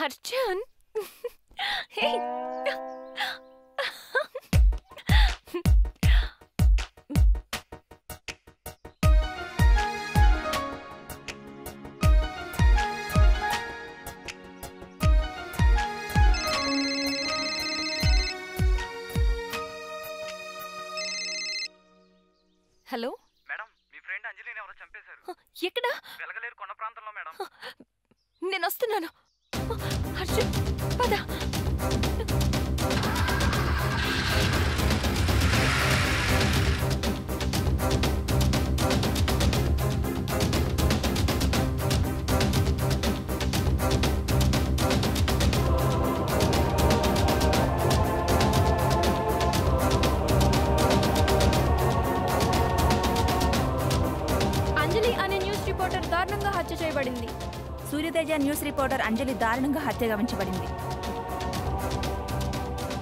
Arjun hey hello madam, మీ friend అంజలిని ఎవరో చంపేశారు. ఎక్కడ? వెలగలేరు కొండ ప్రాంతంలో మేడం. నేను వస్తున్నాను. అర్జున్ పద. దారుణంగా హత్య చేయబడింది. సూర్యతేజ న్యూస్ రిపోర్టర్ అంజలి దారుణంగా హత్య గావించబడింది.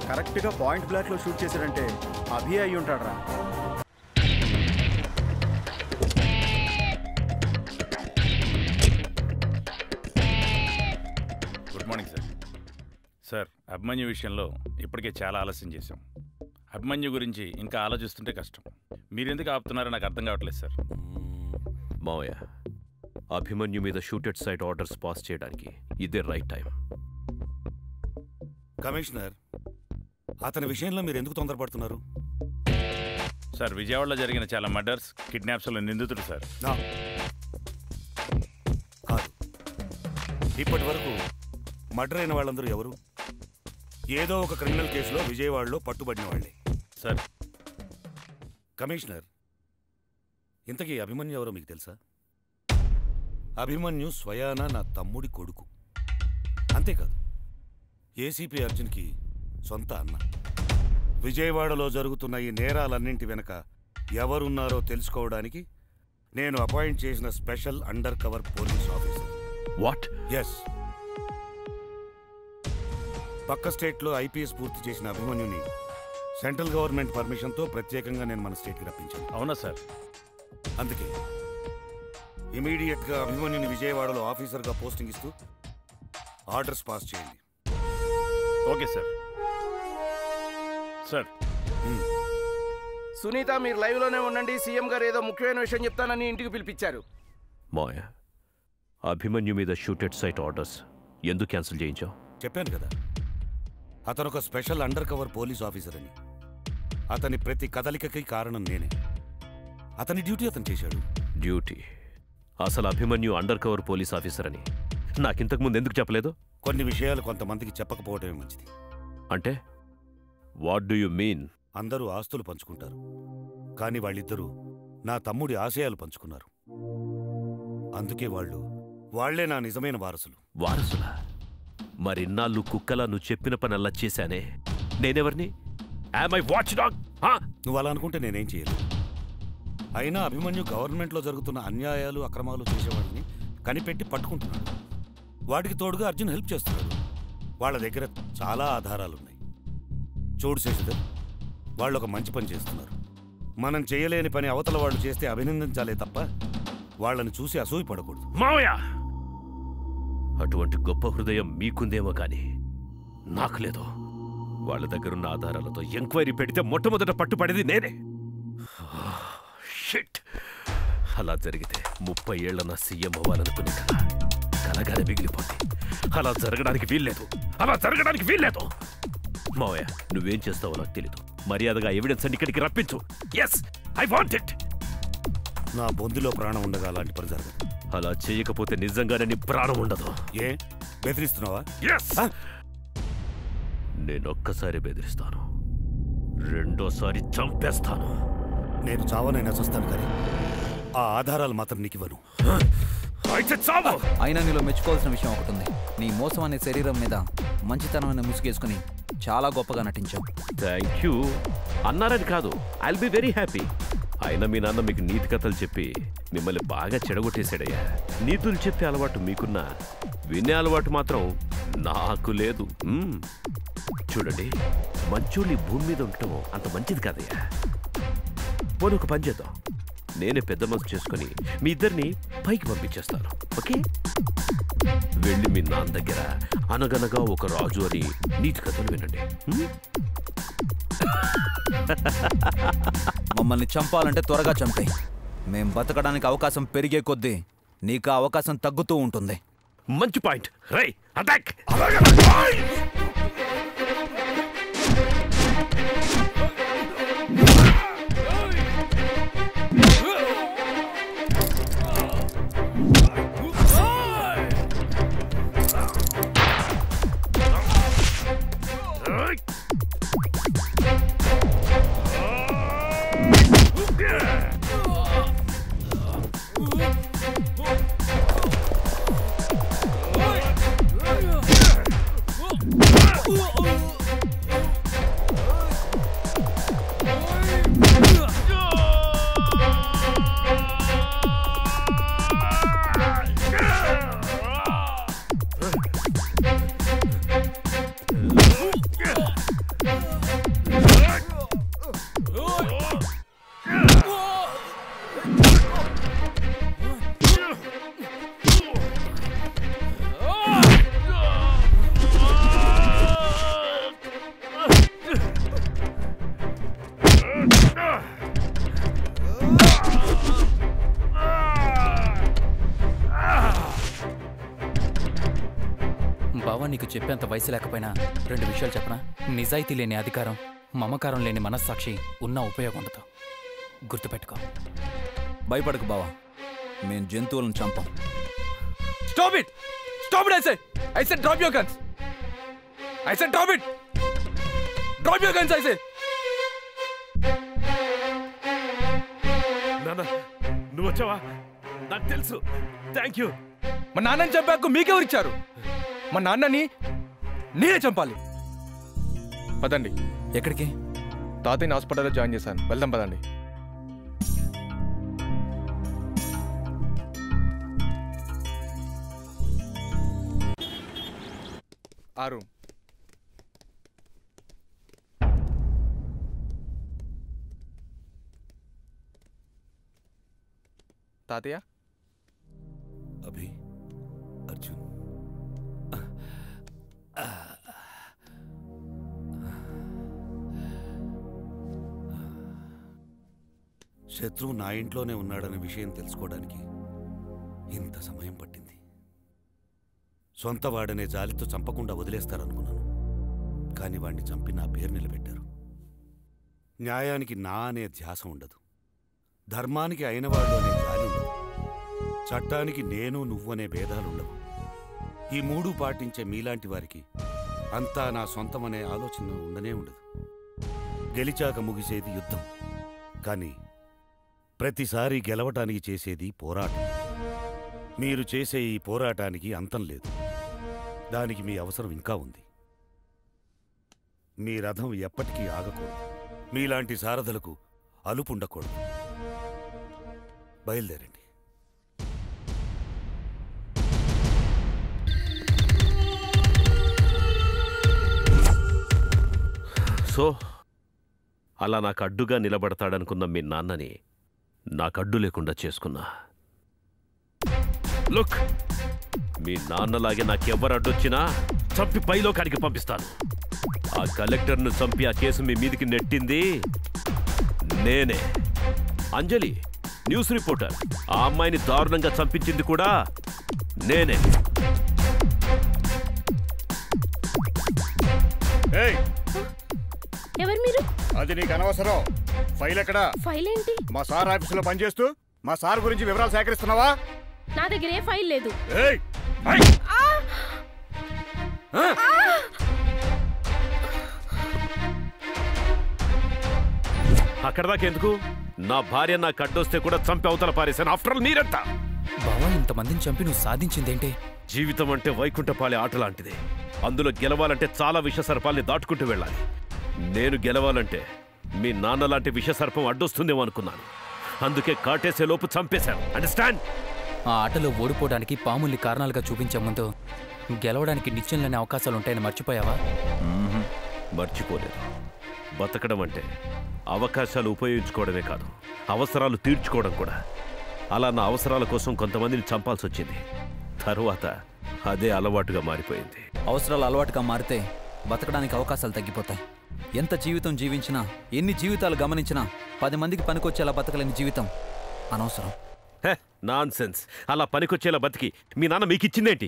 కరెక్ట్ గా పాయింట్ బ్లాక్ లో షూట్ చేశారంటే అభి అయి ఉంటాడ్రా. Good morning sir. Sir, Abhimanyu విషయంలో ఇప్పటికే చాలా ఆలస్యం చేశాం. అభిమన్యు గురించి ఇంకా ఆలోచిస్తుంటే కష్టం. మీరెందుకు ఆపుతున్నారో నాకు అర్థం కావట్లేదు సార్. మావయ్య, అభిమన్యు మీద షూటెడ్ సైట్ ఆర్డర్స్ పాస్ చేయడానికి ఇదే రైట్ టైం. కమిషనర్, అతని విషయంలో మీరు ఎందుకు తొందరపడుతున్నారు? సార్, విజయవాడలో జరిగిన చాలా మర్డర్స్, కిడ్నాప్స్లో నిందితుడు సార్. కాదు, ఇప్పటి వరకు మర్డర్ అయిన వాళ్ళందరూ ఎవరు? ఏదో ఒక క్రిమినల్ కేసులో విజయవాడలో పట్టుబడిన వాళ్ళే సార్. కమిషనర్, ఇంతకీ అభిమన్యు ఎవరో మీకు తెలుసా? అభిమన్యు స్వయానా నా తమ్ముడి కొడుకు. అంతేకాదు, ఏసీపీ అర్జున్కి సొంత అన్న. విజయవాడలో జరుగుతున్న ఈ నేరాలన్నింటి వెనక ఎవరున్నారో తెలుసుకోవడానికి నేను అపాయింట్ చేసిన special undercover police officer. What? Yes. పక్క స్టేట్లో ఐపీఎస్ పూర్తి చేసిన అభిమన్యుని సెంట్రల్ గవర్నమెంట్ పర్మిషన్తో ప్రత్యేకంగా నేను మన స్టేట్కి రప్పించాను. అవునా సార్? అందుకే ఇమీడియట్గా అభిమన్యుని విజయవాడలో ఆఫీసర్గా పోస్టింగ్ ఇస్తూ ఆర్డర్స్ పాస్ చేయండి. Okay sir. సార్, సునీత, మీరు లైవ్లోనే ఉండండి. సీఎం గారు ఏదో ముఖ్యమైన విషయం చెప్తానని ఇంటికి పిలిపించారు. మావయ్య, అభిమన్యు మీద షూటెడ్ సైట్ ఆర్డర్స్ ఎందుకు క్యాన్సిల్ చేయించావు? చెప్పాను కదా, అతను ఒక special undercover police officer అని. అతని ప్రతి కదలికకి కారణం నేనే. అతని డ్యూటీ అతను చేశాడు. డ్యూటీ? అసలు Abhimanyu under cover police officer అని నాకింతకు ముందు ఎందుకు చెప్పలేదు? కొన్ని విషయాలు కొంతమందికి చెప్పకపోవటమే మంచిది. అంటే వాట్ డూ యు మీన్? అందరూ ఆస్తులు పంచుకుంటారు, కానీ వాళ్ళిద్దరూ నా తమ్ముడి ఆశయాలు పంచుకున్నారు. అందుకే వాళ్లే నా నిజమైన వారసులు. వారసులా? మరిన్నాళ్ళు కుక్కలా నువ్వు చెప్పిన పని అలా చేశానే, నేనెవరిని? నువ్వు అలా అనుకుంటే నేనేం చేయలేదు. అయినా అభిమన్యు గవర్నమెంట్లో జరుగుతున్న అన్యాయాలు, అక్రమాలు చేసేవాడిని కనిపెట్టి పట్టుకుంటున్నాడు. వాటికి తోడుగా అర్జున్ హెల్ప్ చేస్తున్నాడు. వాళ్ళ దగ్గర చాలా ఆధారాలున్నాయి. చూడు శశిధర్, వాళ్ళు ఒక మంచి పని చేస్తున్నారు. మనం చేయలేని పని అవతల వాళ్ళు చేస్తే అభినందించాలే తప్ప వాళ్ళని చూసి అసూయపడకూడదు. మావయ్య, అటువంటి గొప్ప హృదయం మీకుందేమో కానీ నాకు లేదు. వాళ్ళ దగ్గరున్న ఆధారాలతో ఎంక్వైరీ పెడితే మొట్టమొదట పట్టుపడేది నేనే. షిట్! అలా జరిగితే 30 ఏళ్ల నా సీఎం అవ్వాలనుకునే కదా కలగానే మిగిలిపోతే. అలా జరగడానికి వీల్లేదు. మావయ్య, నువ్వేం చేస్తావో నాకు తెలీదు. మర్యాదగా ఎవిడెన్స్ అన్ని ఇక్కడికి రప్పించు. Yes, I want it. నా బొందులో ప్రాణం ఉండగా అలాంటి పని జరగదు. అలా చేయకపోతే నిజంగానే నీ ప్రాణం ఉండదు. ఏ బెదిరిస్తున్నావా? నేనొక్కసారి బెదిరిస్తాను, రెండోసారి చంపేస్తాను. నేను చావనైనా చూస్తాను, కానీ ఆ ఆధారాలు మాత్రం నీకు ఇవ్వను. అయినా నీలో మెచ్చుకోవాల్సిన విషయం ఒకటి ఉంది. నీ మోసం అనే శరీరం మీద మంచితనమైన ముసుగేసుకుని చాలా గొప్పగా నటించావు. థ్యాంక్ యూ అన్నారని కాదు, ఐల్ బి వెరీ హ్యాపీ. అయినా మీ నాన్న మీకు నీతి కథలు చెప్పి మిమ్మల్ని బాగా చెడగొట్టేశాడయ్యా. నీతులు చెప్పే అలవాటు మీకున్నా, వినే అలవాటు మాత్రం నాకు లేదు. చూడండి, మంచోళ్ళు ఈ భూమి మీద ఉండటం అంత మంచిది కాదయ్యా. పోనీ ఒక పని చేద్దాం, నేనే పెద్ద మనసు చేసుకుని మీ ఇద్దరిని పైకి పంపించేస్తాను. ఓకే? వెళ్ళి మీ నాన్న దగ్గర అనగనగా ఒక రాజు అని నీతి కథలు వినండి. మమ్మల్ని చంపాలంటే త్వరగా చంపాయి. మేం బతకడానికి అవకాశం పెరిగే కొద్దీ నీకు ఆ అవకాశం తగ్గుతూ ఉంటుంది. మంచి పాయింట్. రై అటాక్. నీకు చెప్పేంత వయసు లేకపోయినా 2 విషయాలు చెప్పనా? నిజాయితీ లేని అధికారం, మమకారం లేని మనస్సాక్షి ఉన్న ఉపయోగం ఉండదు. గుర్తుపెట్టుకో. భయపడకు బావా, మేం జంతువులను చంపాం. Stop it! Stop it, I said! I said drop your guns! I said drop it! Drop your guns, I said! నాన్న నువ్వు వచ్చావా? నాకు తెలుసు. Thank you. మా నాన్నని చంపాక మీకెవరిచ్చారు? మా నాన్నని నేనే చంపాలి. పదండి. ఎక్కడికి? తాతయ్యని హాస్పిటల్లో జాయిన్ చేశాను. వెళ్దాం పదండి. ఆరు తాతయ్య. అభి, అర్జున్, శత్రువు నా ఇంట్లోనే ఉన్నాడనే విషయం తెలుసుకోవడానికి ఇంత సమయం పట్టింది. సొంత వాడనే జాలితో చంపకుండా వదిలేస్తారనుకున్నాను. కానీ వాణ్ణి చంపి నా పేరు నిలబెట్టారు. న్యాయానికి నా అనే ధ్యాస ఉండదు, ధర్మానికి అయినవాళ్ళు అనే జాలి ఉండదు, చట్టానికి నేను నువ్వు అనే భేదాలుండవు. ఈ 3 పాటించే మీలాంటి వారికి అంతా నా సొంతమనే ఆలోచన ఉండనే ఉండదు. గెలిచాక ముగిసేది యుద్ధం, కానీ ప్రతిసారి గెలవటానికి చేసేది పోరాటం. మీరు చేసే ఈ పోరాటానికి అంతం లేదు. దానికి మీ అవసరం ఇంకా ఉంది. మీ రథం ఎప్పటికీ ఆగకూడదు. మీలాంటి సారథులకు అలుపుండకూడదు. బయలుదేరండి. సో అలా నాకు అడ్డుగా నిలబడతాడనుకున్న మీ నాన్నని నాకడ్డు లేకుండా చేసుకున్నా. లుక్, మీ నాన్నలాగే నాకెవ్వరు అడ్డొచ్చినా చంపి పైలోకానికి పంపిస్తాను. ఆ కలెక్టర్ను చంపి ఆ కేసు మీ మీదికి నెట్టింది నేనే. అంజలి న్యూస్ రిపోర్టర్, ఆ అమ్మాయిని దారుణంగా చంపించింది కూడా నేనే. ఎవరు మీరు? అది నీకు అనవసరం. ఫైల్ ఎక్కడా? ఫైల్ ఏంటి? మా సార్ ఆఫీసులో పనిచేస్తూ మా సార్ గురించి వివరాలు సేకరిస్తున్నావా? నా దగ్గర ఏ ఫైల్ లేదు. అక్కడ దాకెందుకు? నా భార్య నా కడ్డొస్తే కూడా చంపి అవతల పారేశాను. ఆఫ్టర్ ఆల్ మీరంతా. బావా, ఇంతమందిని చంపి నువ్వు సాధించిందేంటి? జీవితం అంటే వైకుంఠపాలే ఆట లాంటిది. అందులో గెలవాలంటే చాలా విషసర్పాల్ని దాటుకుంటూ వెళ్ళాలి. నేను గెలవాలంటే మీ నాన్న లాంటి విషసర్పం అడ్డొస్తుందేమో అనుకున్నాను. అందుకే కాటేసే లోపు చంపేశాను. అండర్స్టాండ్? ఆ ఆటలో ఓడిపోవడానికి పాముల్ని కారణాలుగా చూపించే ముందు గెలవడానికి నిత్యం లేని అవకాశాలుంటాయని మర్చిపోయావా? మర్చిపోలేదు. బతకడం అంటే అవకాశాలు ఉపయోగించుకోవడమే కాదు, అవసరాలు తీర్చుకోవడం కూడా. అలా నా అవసరాల కోసం కొంతమందిని చంపాల్సి వచ్చింది. తరువాత అదే అలవాటుగా మారిపోయింది. అవసరాలు అలవాటుగా మారితే బతకడానికి అవకాశాలు తగ్గిపోతాయి. ఎంత జీవితం జీవించినా, ఎన్ని జీవితాలు గమనించినా 10 మందికి పనికొచ్చేలా బతకలేని జీవితం అనవసరం. Non sense. అలా పనికొచ్చేలా బతికి మీ నాన్న మీకు ఇచ్చిందేంటి?